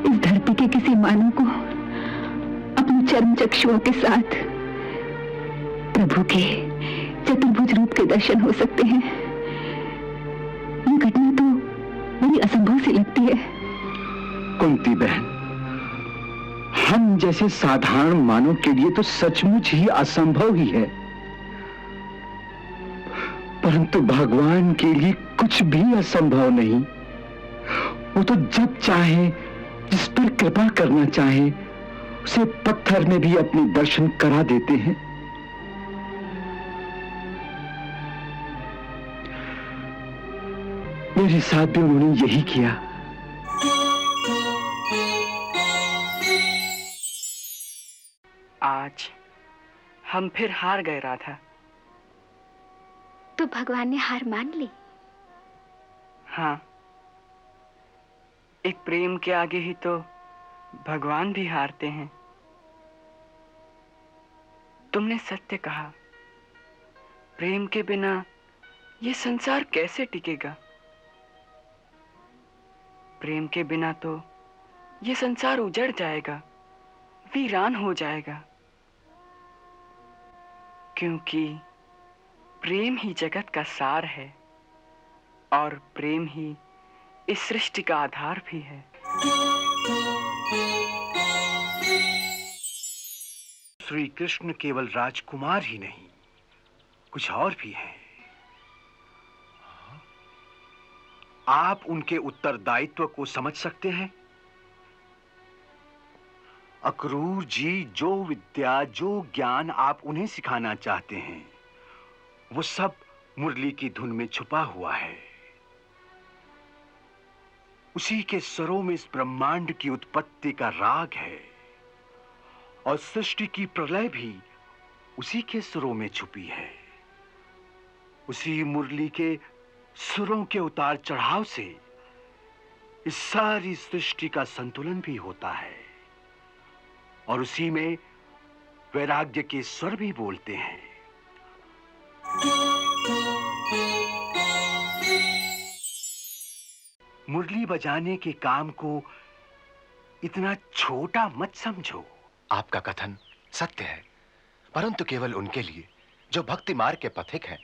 इस धरती के किसी मानव को अपने चर्म चक्षुओं के साथ प्रभु के चतुर्भुज रूप के दर्शन हो सकते हैं। ये घटना तो बड़ी असंभव सी लगती है। कुंती बहन, हम जैसे साधारण मानव के लिए तो सचमुच ही असंभव ही है, परंतु भगवान के लिए कुछ भी असंभव नहीं। वो तो जब चाहे, जिस पर कृपा करना चाहे, उसे पत्थर में भी अपने दर्शन करा देते हैं। मेरे साथ भी उन्होंने यही किया। आज हम फिर हार गए राधा। तो भगवान ने हार मान ली? हाँ, एक प्रेम के आगे ही तो भगवान भी हारते हैं। तुमने सत्य कहा, प्रेम के बिना ये संसार कैसे टिकेगा? प्रेम के बिना तो ये संसार उजड़ जाएगा, वीरान हो जाएगा। क्योंकि प्रेम ही जगत का सार है और प्रेम ही इस सृष्टि का आधार भी है। श्री कृष्ण केवल राजकुमार ही नहीं, कुछ और भी हैं। आप उनके उत्तरदायित्व को समझ सकते हैं? अक्रूर जी, जो विद्या, जो ज्ञान आप उन्हें सिखाना चाहते हैं, वो सब मुरली की धुन में छुपा हुआ है। उसी के स्वरों में इस ब्रह्मांड की उत्पत्ति का राग है और सृष्टि की प्रलय भी उसी के सुरों में छुपी है। उसी मुरली के सुरों के उतार चढ़ाव से इस सारी सृष्टि का संतुलन भी होता है और उसी में वैराग्य के स्वर भी बोलते हैं। मुरली बजाने के काम को इतना छोटा मत समझो। आपका कथन सत्य है, परंतु केवल उनके लिए जो भक्ति मार्ग के पथिक हैं,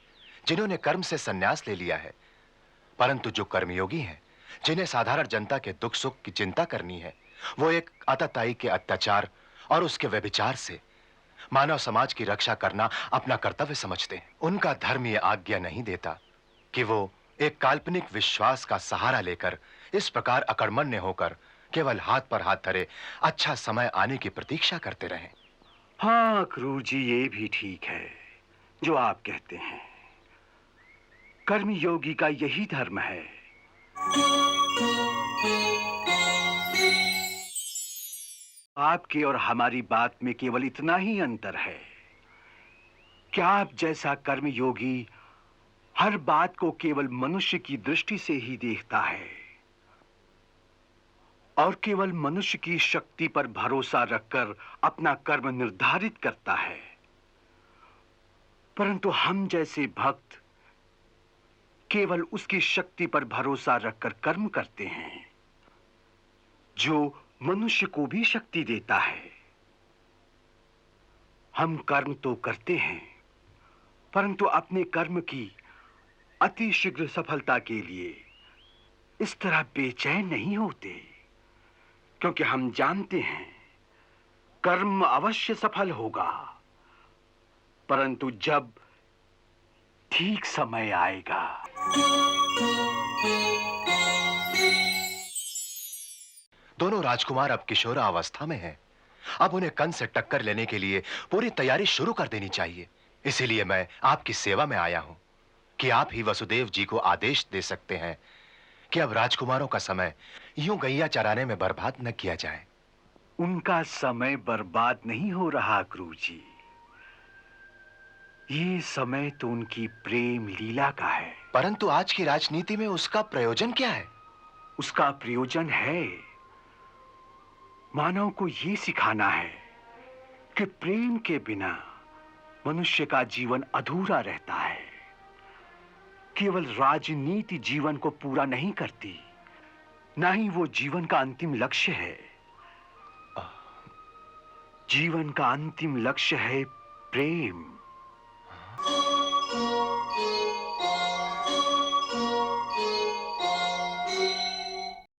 जिन्होंने कर्म से संन्यास ले लिया है। परंतु जो कर्मयोगी हैं, जिन्हें साधारण जनता के दुख सुख की चिंता करनी है, वो एक आतताई के अत्याचार और उसके व्यभिचार से मानव समाज की रक्षा करना अपना कर्तव्य समझते हैं। उनका धर्म ये आज्ञा नहीं देता कि वो एक काल्पनिक विश्वास का सहारा लेकर इस प्रकार अकर्मण्य होकर केवल हाथ पर हाथ धरे अच्छा समय आने की प्रतीक्षा करते रहें। हाँ क्रूर जी, ये भी ठीक है जो आप कहते हैं। कर्मयोगी का यही धर्म है। आपके और हमारी बात में केवल इतना ही अंतर है कि आप जैसा कर्मयोगी हर बात को केवल मनुष्य की दृष्टि से ही देखता है और केवल मनुष्य की शक्ति पर भरोसा रखकर अपना कर्म निर्धारित करता है। परंतु हम जैसे भक्त केवल उसकी शक्ति पर भरोसा रखकर कर्म करते हैं जो मनुष्य को भी शक्ति देता है। हम कर्म तो करते हैं, परंतु अपने कर्म की अति शीघ्र सफलता के लिए इस तरह बेचैन नहीं होते, क्योंकि हम जानते हैं कर्म अवश्य सफल होगा, परंतु जब ठीक समय आएगा। दोनों राजकुमार अब किशोरावस्था में हैं। अब उन्हें कंस से टक्कर लेने के लिए पूरी तैयारी शुरू कर देनी चाहिए। इसीलिए मैं आपकी सेवा में आया हूं कि आप ही वसुदेव जी को आदेश दे सकते हैं कि अब राजकुमारों का समय यूं गैया चराने में बर्बाद न किया जाए। उनका समय बर्बाद नहीं हो रहा क्रूर जी। ये समय तो उनकी प्रेम लीला का है। परंतु आज की राजनीति में उसका प्रयोजन क्या है? उसका प्रयोजन है मानव को ये सिखाना है कि प्रेम के बिना मनुष्य का जीवन अधूरा रहता है। केवल राजनीति जीवन को पूरा नहीं करती, ना ही वो जीवन का अंतिम लक्ष्य है। जीवन का अंतिम लक्ष्य है प्रेम।